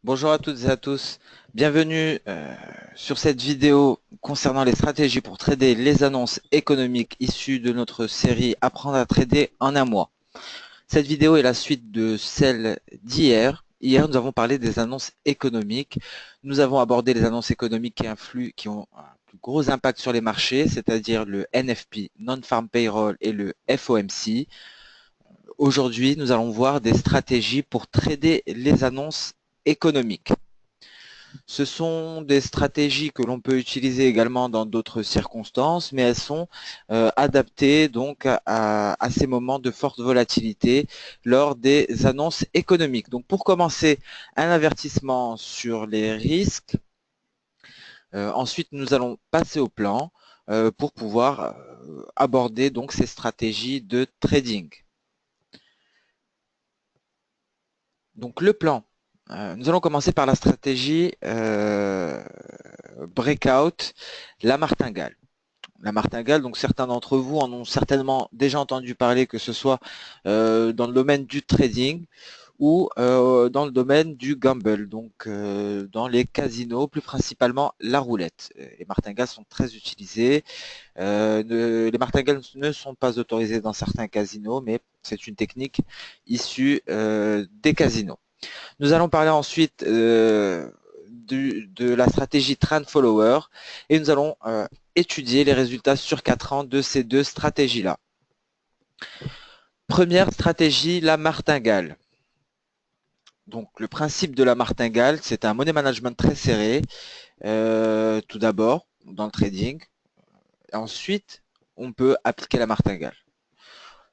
Bonjour à toutes et à tous, bienvenue sur cette vidéo concernant les stratégies pour trader les annonces économiques issues de notre série Apprendre à trader en un mois. Cette vidéo est la suite de celle d'hier. Hier, nous avons parlé des annonces économiques. Nous avons abordé les annonces économiques qui ont un plus gros impact sur les marchés, c'est-à-dire le NFP, Non-Farm Payroll, et le FOMC. Aujourd'hui, nous allons voir des stratégies pour trader les annonces économiques. Ce sont des stratégies que l'on peut utiliser également dans d'autres circonstances, mais elles sont adaptées donc à ces moments de forte volatilité lors des annonces économiques. Donc pour commencer, un avertissement sur les risques. Ensuite, nous allons passer au plan pour pouvoir aborder donc ces stratégies de trading. Donc le plan. Nous allons commencer par la stratégie breakout, la martingale. La martingale, donc certains d'entre vous en ont certainement déjà entendu parler, que ce soit dans le domaine du trading ou dans le domaine du gamble, donc dans les casinos, plus principalement la roulette. Les martingales sont très utilisées. Les martingales ne sont pas autorisées dans certains casinos, mais c'est une technique issue des casinos. Nous allons parler ensuite de la stratégie Trend Follower et nous allons étudier les résultats sur 4 ans de ces deux stratégies-là. Première stratégie, la martingale. Donc le principe de la martingale, c'est un money management très serré, tout d'abord dans le trading. Ensuite, on peut appliquer la martingale.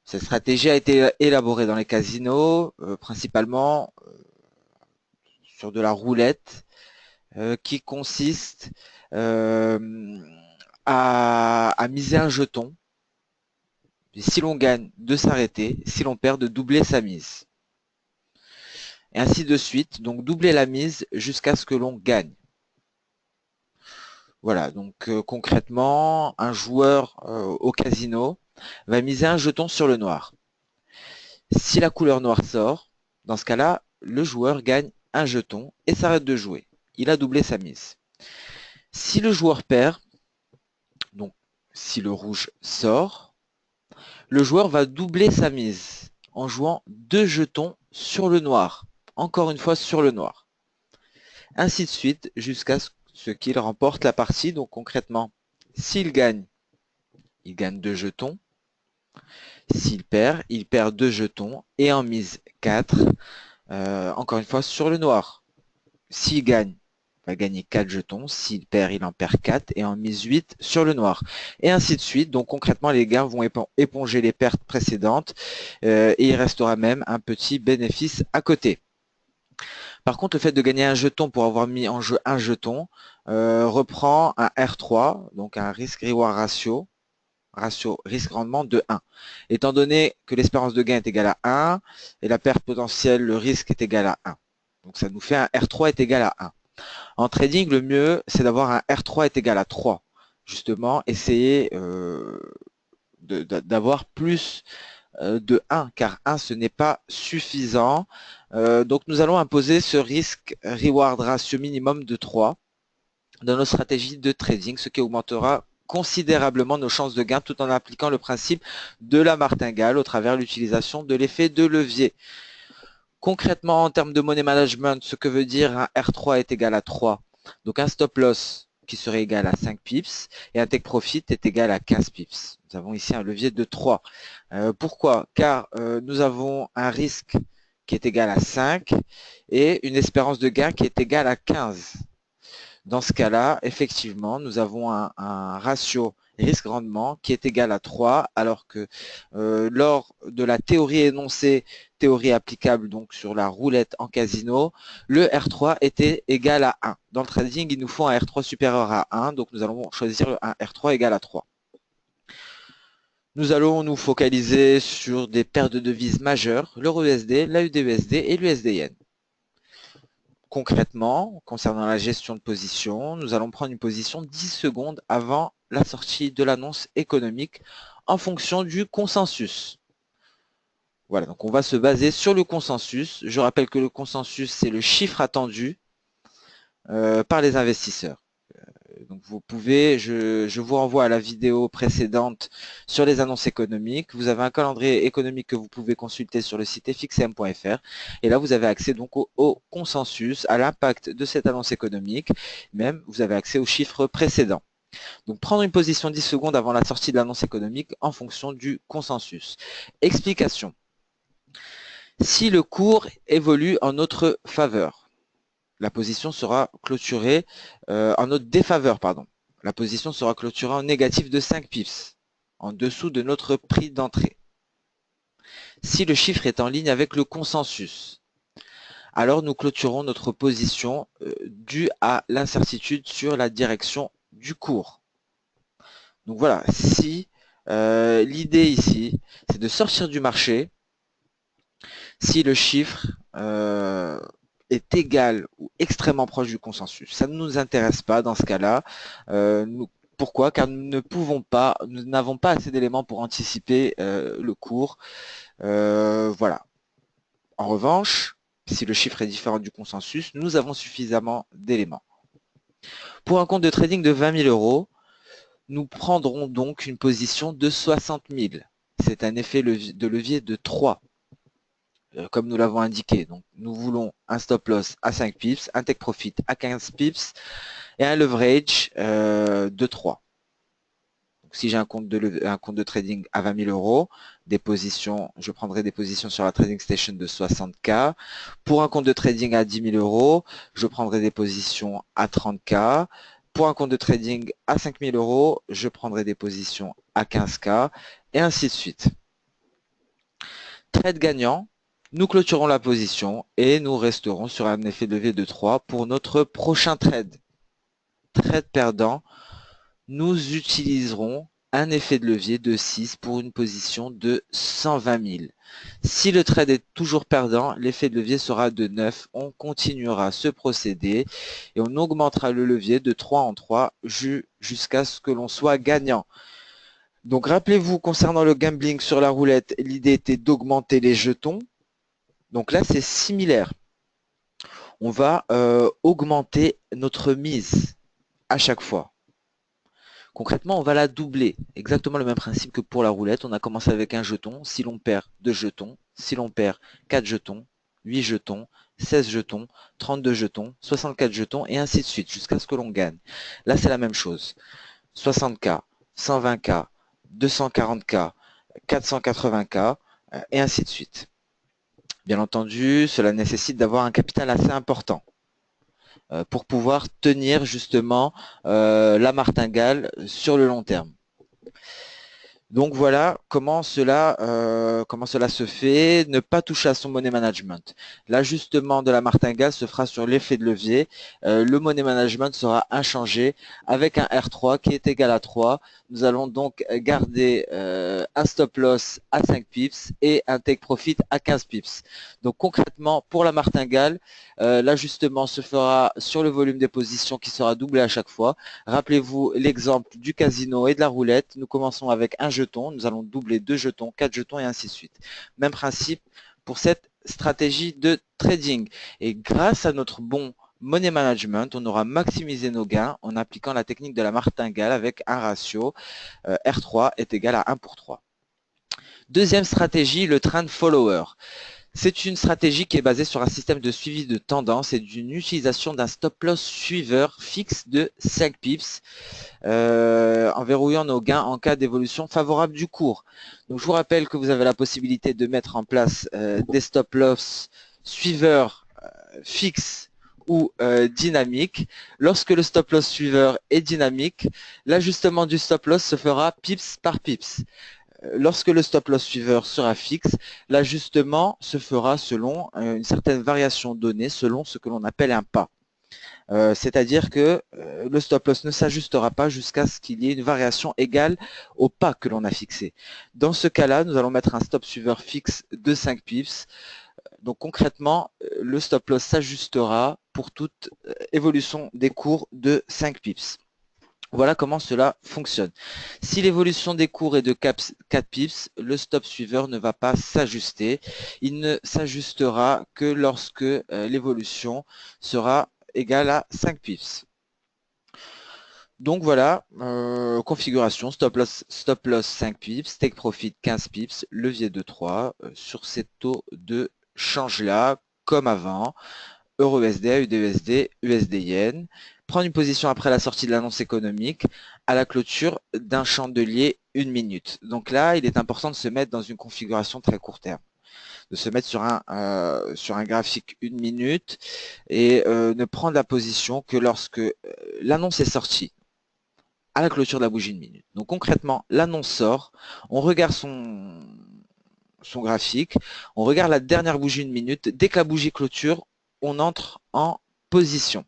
Cette stratégie a été élaborée dans les casinos, principalement sur de la roulette, qui consiste à miser un jeton. Et si l'on gagne, de s'arrêter. Si l'on perd, de doubler sa mise. Et ainsi de suite. Donc doubler la mise jusqu'à ce que l'on gagne. Voilà, donc concrètement, un joueur au casino va miser un jeton sur le noir. Si la couleur noire sort, dans ce cas-là, le joueur gagne un jeton et s'arrête de jouer. Il a doublé sa mise. Si le joueur perd, donc si le rouge sort, le joueur va doubler sa mise en jouant deux jetons sur le noir. Encore une fois sur le noir. Ainsi de suite jusqu'à ce qu'il remporte la partie. Donc concrètement, s'il gagne, il gagne deux jetons. S'il perd, il perd deux jetons et en mise 4, encore une fois sur le noir. S'il gagne, il va gagner 4 jetons. S'il perd, il en perd 4 et en mise 8 sur le noir. Et ainsi de suite. Donc concrètement, les gars vont éponger les pertes précédentes et il restera même un petit bénéfice à côté. Par contre, le fait de gagner un jeton pour avoir mis en jeu un jeton reprend un R3, donc un risk-reward ratio risque-rendement de 1. Étant donné que l'espérance de gain est égale à 1 et la perte potentielle, le risque est égal à 1. Donc ça nous fait un R3 est égal à 1. En trading, le mieux, c'est d'avoir un R3 est égal à 3. Justement, essayer d'avoir plus de 1, car 1, ce n'est pas suffisant. Donc nous allons imposer ce risque-reward ratio minimum de 3 dans nos stratégies de trading, ce qui augmentera considérablement nos chances de gain tout en appliquant le principe de la martingale au travers de l'utilisation de l'effet de levier. Concrètement, en termes de money management, ce que veut dire un R3 est égal à 3. Donc un stop loss qui serait égal à 5 pips et un take profit est égal à 15 pips. Nous avons ici un levier de 3. Pourquoi? Car nous avons un risque qui est égal à 5 et une espérance de gain qui est égale à 15. Dans ce cas-là, effectivement, nous avons un ratio risque-rendement qui est égal à 3, alors que lors de la théorie énoncée, théorie applicable donc sur la roulette en casino, le R3 était égal à 1. Dans le trading, il nous faut un R3 supérieur à 1, donc nous allons choisir un R3 égal à 3. Nous allons nous focaliser sur des paires de devises majeures, l'euro USD, la UD-USD et l'USD-Yen. Concrètement, concernant la gestion de position, nous allons prendre une position 10 secondes avant la sortie de l'annonce économique en fonction du consensus. Voilà, donc on va se baser sur le consensus. Je rappelle que le consensus, c'est le chiffre attendu par les investisseurs. Donc vous pouvez, je vous renvoie à la vidéo précédente sur les annonces économiques. Vous avez un calendrier économique que vous pouvez consulter sur le site fxm.fr et là vous avez accès donc au consensus, à l'impact de cette annonce économique, même vous avez accès aux chiffres précédents. Donc prendre une position 10 secondes avant la sortie de l'annonce économique en fonction du consensus. Explication. Si le cours évolue en notre faveur, la position sera clôturée en notre défaveur, pardon. La position sera clôturée en négatif de 5 pips, en dessous de notre prix d'entrée. Si le chiffre est en ligne avec le consensus, alors nous clôturons notre position due à l'incertitude sur la direction du cours. Donc voilà, si l'idée ici, c'est de sortir du marché, si le chiffre est égal ou extrêmement proche du consensus. Ça ne nous intéresse pas dans ce cas-là. Pourquoi? Car nous ne pouvons pas, nous n'avons pas assez d'éléments pour anticiper le cours. Voilà. En revanche, si le chiffre est différent du consensus, nous avons suffisamment d'éléments. Pour un compte de trading de 20 000 euros, nous prendrons donc une position de 60 000. C'est un effet de levier de 3. Comme nous l'avons indiqué. Donc, nous voulons un stop loss à 5 pips, un take profit à 15 pips et un leverage de 3. Donc, si j'ai un compte de trading à 20 000 euros, je prendrai des positions sur la trading station de 60K. Pour un compte de trading à 10 000 euros, je prendrai des positions à 30K. Pour un compte de trading à 5 000 euros, je prendrai des positions à 15K et ainsi de suite. Trade gagnant, nous clôturons la position et nous resterons sur un effet de levier de 3 pour notre prochain trade. Trade perdant, nous utiliserons un effet de levier de 6 pour une position de 120 000. Si le trade est toujours perdant, l'effet de levier sera de 9. On continuera ce procédé et on augmentera le levier de 3 en 3 jusqu'à ce que l'on soit gagnant. Donc rappelez-vous, concernant le gambling sur la roulette, l'idée était d'augmenter les jetons. Donc là, c'est similaire. On va augmenter notre mise à chaque fois. Concrètement, on va la doubler. Exactement le même principe que pour la roulette. On a commencé avec un jeton. Si l'on perd 2 jetons, si l'on perd 4 jetons, 8 jetons, 16 jetons, 32 jetons, 64 jetons et ainsi de suite jusqu'à ce que l'on gagne. Là, c'est la même chose. 60K, 120K, 240K, 480K et ainsi de suite. Bien entendu, cela nécessite d'avoir un capital assez important pour pouvoir tenir justement la martingale sur le long terme. Donc voilà comment cela se fait, ne pas toucher à son money management. L'ajustement de la martingale se fera sur l'effet de levier. Le money management sera inchangé avec un R3 qui est égal à 3. Nous allons donc garder un stop loss à 5 pips et un take profit à 15 pips. Donc concrètement, pour la martingale, l'ajustement se fera sur le volume des positions qui sera doublé à chaque fois. Rappelez-vous l'exemple du casino et de la roulette. Nous commençons avec un jeton, nous allons doubler 2 jetons, 4 jetons et ainsi de suite. Même principe pour cette stratégie de trading. Et grâce à notre bon money management, on aura maximisé nos gains en appliquant la technique de la martingale avec un ratio R3 est égal à 1 pour 3. Deuxième stratégie, le trend follower. C'est une stratégie qui est basée sur un système de suivi de tendance et d'une utilisation d'un stop loss suiveur fixe de 5 pips en verrouillant nos gains en cas d'évolution favorable du cours. Donc je vous rappelle que vous avez la possibilité de mettre en place des stop loss suiveurs fixes ou dynamiques. Lorsque le stop loss suiveur est dynamique, l'ajustement du stop loss se fera pips par pips. Lorsque le stop loss suiveur sera fixe, l'ajustement se fera selon une certaine variation donnée, selon ce que l'on appelle un pas. C'est-à-dire que le stop loss ne s'ajustera pas jusqu'à ce qu'il y ait une variation égale au pas que l'on a fixé. Dans ce cas-là, nous allons mettre un stop suiveur fixe de 5 pips. Donc concrètement, le stop loss s'ajustera pour toute évolution des cours de 5 pips. Voilà comment cela fonctionne. Si l'évolution des cours est de 4 pips, le stop suiveur ne va pas s'ajuster. Il ne s'ajustera que lorsque l'évolution sera égale à 5 pips. Donc voilà, configuration, stop loss 5 pips, take profit 15 pips, levier de 3 sur ces taux de change là, comme avant. Euro-USD, AUD-USD, USD-Yen. Prendre une position après la sortie de l'annonce économique à la clôture d'un chandelier 1 minute. Donc là, il est important de se mettre dans une configuration très court terme, de se mettre sur un graphique 1 minute et ne prendre la position que lorsque l'annonce est sortie à la clôture de la bougie 1 minute. Donc concrètement, l'annonce sort, on regarde son graphique, on regarde la dernière bougie 1 minute, dès que la bougie clôture, on entre en position.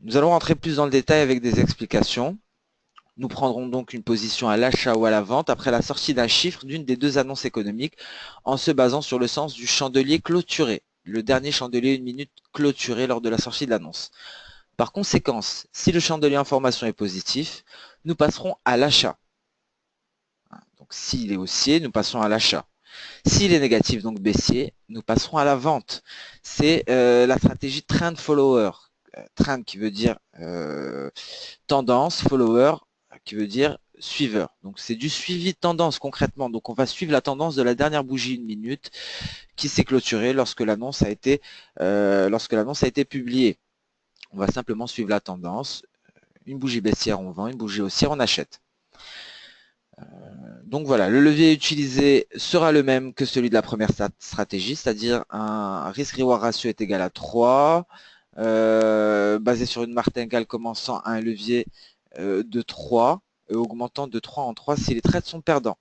Nous allons rentrer plus dans le détail avec des explications. Nous prendrons donc une position à l'achat ou à la vente après la sortie d'un chiffre d'une des deux annonces économiques en se basant sur le sens du chandelier clôturé, le dernier chandelier 1 minute clôturé lors de la sortie de l'annonce. Par conséquent, si le chandelier information est positif, nous passerons à l'achat. Donc s'il est haussier, nous passons à l'achat. S'il est négatif, donc baissier, nous passerons à la vente. C'est la stratégie trend follower. Trend qui veut dire tendance, follower qui veut dire suiveur. Donc c'est du suivi de tendance concrètement. Donc on va suivre la tendance de la dernière bougie 1 minute qui s'est clôturée lorsque l'annonce a été publiée. On va simplement suivre la tendance. Une bougie baissière, on vend. Une bougie haussière, on achète. Donc voilà, le levier utilisé sera le même que celui de la première stratégie, c'est-à-dire un risk-reward ratio est égal à 3, basé sur une martingale commençant à un levier de 3 et augmentant de 3 en 3 si les trades sont perdants.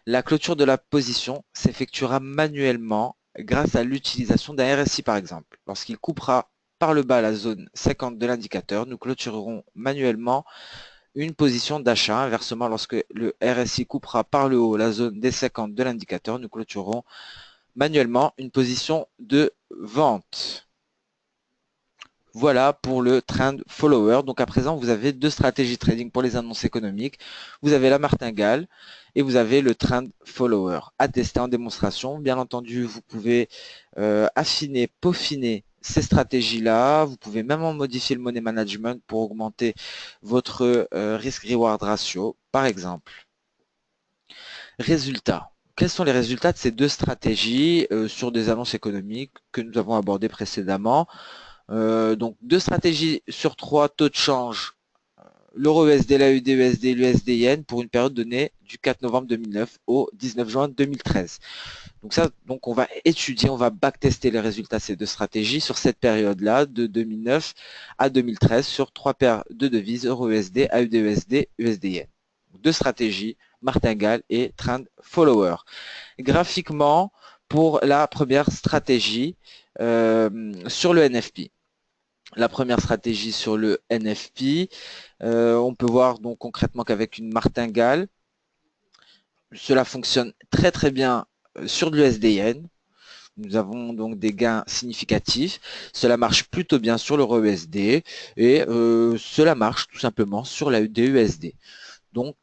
La clôture de la position s'effectuera manuellement grâce à l'utilisation d'un RSI par exemple. Lorsqu'il coupera par le bas la zone 50 de l'indicateur, nous clôturerons manuellement une position d'achat. Inversement, lorsque le RSI coupera par le haut la zone des 50 de l'indicateur, nous clôturerons manuellement une position de vente. Voilà pour le trend follower. Donc à présent, vous avez deux stratégies trading pour les annonces économiques. Vous avez la martingale et vous avez le trend follower à tester en démonstration. Bien entendu, vous pouvez affiner, peaufiner ces stratégies-là. Vous pouvez même en modifier le money management pour augmenter votre risk-reward ratio, par exemple. Résultats. Quels sont les résultats de ces deux stratégies sur des annonces économiques que nous avons abordées précédemment? Donc deux stratégies sur trois, taux de change, l'euro-USD, l'AUD-USD, l'USD-Yen pour une période donnée du 4 novembre 2009 au 19 juin 2013. Donc on va étudier, on va backtester les résultats de ces deux stratégies sur cette période-là de 2009 à 2013 sur trois paires de devises euro-USD, AUD-USD, USD-Yen. Deux stratégies, martingale et trend follower. Graphiquement, pour la première stratégie sur le NFP. La première stratégie sur le NFP, on peut voir donc concrètement qu'avec une martingale, cela fonctionne très très bien sur de l'USD-Yen. Nous avons donc des gains significatifs. Cela marche plutôt bien sur l'euro USD et cela marche tout simplement sur la USD. Donc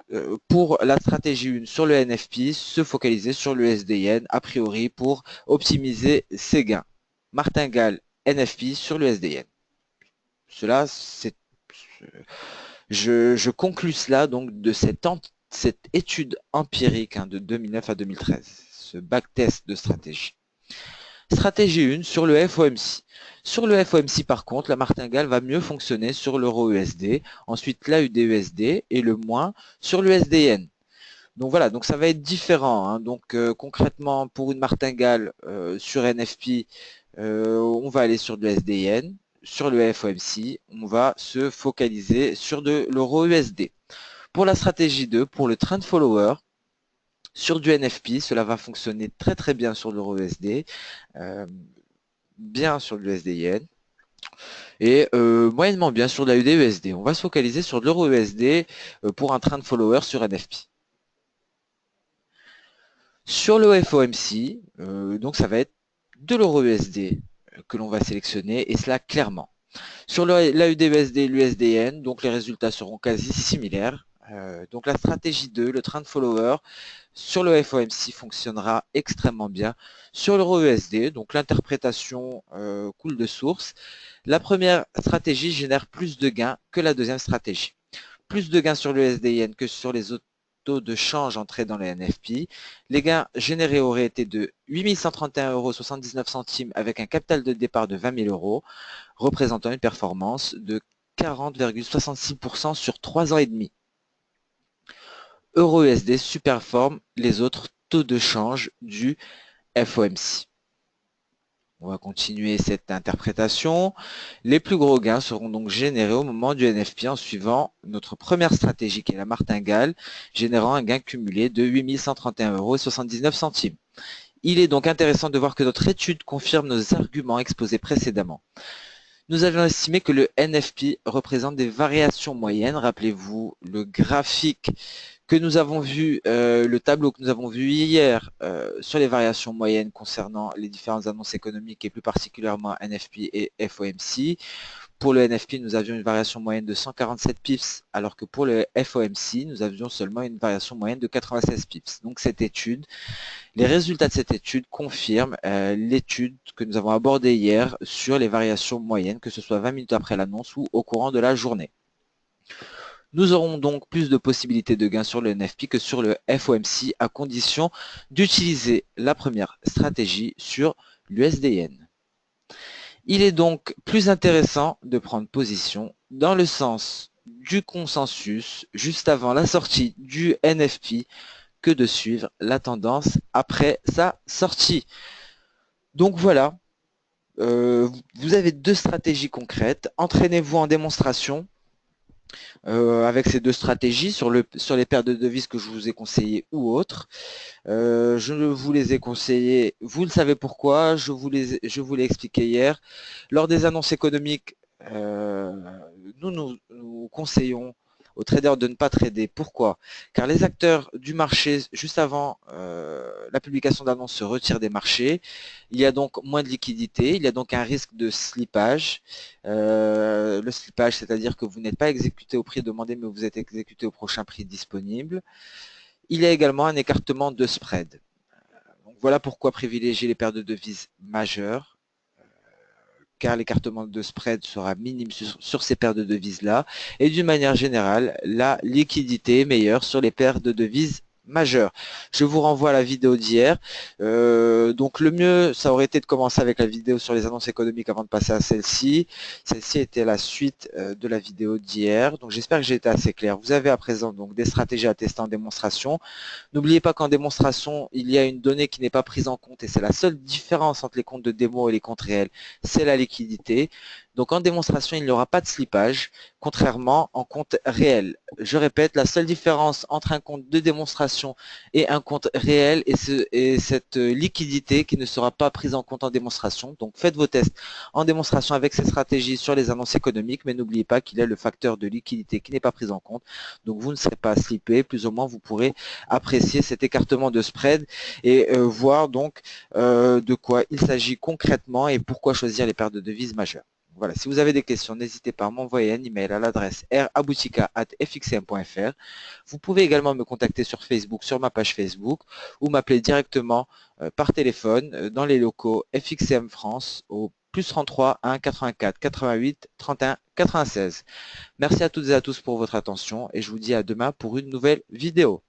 pour la stratégie 1 sur le NFP, se focaliser sur l'USD-Yen a priori pour optimiser ses gains. Martingale NFP sur l'USD-Yen. Cela, c'est je conclus cela donc de cette étude empirique de 2009 à 2013, ce backtest de stratégie. Stratégie 1 sur le FOMC. Sur le FOMC par contre, la martingale va mieux fonctionner sur l'euro USD, ensuite l'AUD-USD et le moins sur l'USD-Yen. Donc voilà, donc ça va être différent. Donc concrètement, pour une martingale sur NFP, on va aller sur de l'USD-Yen. Sur le FOMC, on va se focaliser sur de l'euro USD. Pour la stratégie 2, pour le trend follower, sur du NFP, cela va fonctionner très très bien sur l'euro USD, bien sur l'USD Yen et moyennement bien sur la USD. On va se focaliser sur de l'euro USD pour un trend follower sur NFP. Sur le FOMC, donc ça va être de l'euro USD que l'on va sélectionner et cela clairement. Sur l'AUD-USD et l'USDN, donc les résultats seront quasi similaires. Donc la stratégie 2, le trend follower, sur le FOMC fonctionnera extrêmement bien. Sur l'euro-USD, donc l'interprétation coule de source. La première stratégie génère plus de gains que la deuxième stratégie. Plus de gains sur l'USD-Yen que sur les autres taux de change entrés dans les NFP. Les gains générés auraient été de 8 131,79 € avec un capital de départ de 20 000 €, représentant une performance de 40,66% sur 3 ans et demi. Euro-USD superforme les autres taux de change du FOMC. On va continuer cette interprétation. Les plus gros gains seront donc générés au moment du NFP en suivant notre première stratégie qui est la martingale, générant un gain cumulé de 8 131,79 €. Il est donc intéressant de voir que notre étude confirme nos arguments exposés précédemment. Nous avions estimé que le NFP représente des variations moyennes. Rappelez-vous le graphique que nous avons vu, le tableau que nous avons vu hier sur les variations moyennes concernant les différentes annonces économiques et plus particulièrement NFP et FOMC. Pour le NFP, nous avions une variation moyenne de 147 pips, alors que pour le FOMC, nous avions seulement une variation moyenne de 96 pips. Donc cette étude, les résultats de cette étude confirment l'étude que nous avons abordée hier sur les variations moyennes, que ce soit 20 minutes après l'annonce ou au courant de la journée. Nous aurons donc plus de possibilités de gains sur le NFP que sur le FOMC à condition d'utiliser la première stratégie sur l'USD-Yen. Il est donc plus intéressant de prendre position dans le sens du consensus juste avant la sortie du NFP que de suivre la tendance après sa sortie. Donc voilà, vous avez deux stratégies concrètes. Entraînez-vous en démonstration avec ces deux stratégies sur les paires de devises que je vous ai conseillées ou autres. Je vous les ai conseillées, vous le savez pourquoi, je vous l'ai expliqué hier. Lors des annonces économiques, nous conseillons aux traders de ne pas trader. Pourquoi? Car les acteurs du marché, juste avant la publication d'annonces, se retirent des marchés. Il y a donc moins de liquidité, il y a donc un risque de slippage. Le slippage, c'est-à-dire que vous n'êtes pas exécuté au prix demandé, mais vous êtes exécuté au prochain prix disponible. Il y a également un écartement de spread. Donc voilà pourquoi privilégier les paires de devises majeures, car l'écartement de spread sera minime sur ces paires de devises-là. Et d'une manière générale, la liquidité est meilleure sur les paires de devises majeures. Je vous renvoie à la vidéo d'hier. Donc le mieux, ça aurait été de commencer avec la vidéo sur les annonces économiques avant de passer à celle-ci. Celle-ci était la suite de la vidéo d'hier. Donc j'espère que j'ai été assez clair. Vous avez à présent donc des stratégies à tester en démonstration. N'oubliez pas qu'en démonstration, il y a une donnée qui n'est pas prise en compte et c'est la seule différence entre les comptes de démo et les comptes réels, c'est la liquidité. Donc en démonstration, il n'y aura pas de slippage, contrairement en compte réel. Je répète, la seule différence entre un compte de démonstration et un compte réel est cette liquidité qui ne sera pas prise en compte en démonstration. Donc faites vos tests en démonstration avec ces stratégies sur les annonces économiques, mais n'oubliez pas qu'il y a le facteur de liquidité qui n'est pas pris en compte. Donc vous ne serez pas slippé, plus ou moins vous pourrez apprécier cet écartement de spread et voir donc de quoi il s'agit concrètement et pourquoi choisir les paires de devises majeures. Voilà, si vous avez des questions, n'hésitez pas à m'envoyer un email à l'adresse raboutika@fxm.fr. Vous pouvez également me contacter sur Facebook, sur ma page Facebook, ou m'appeler directement par téléphone dans les locaux FXM France au +33 1 84 88 31 96. Merci à toutes et à tous pour votre attention et je vous dis à demain pour une nouvelle vidéo.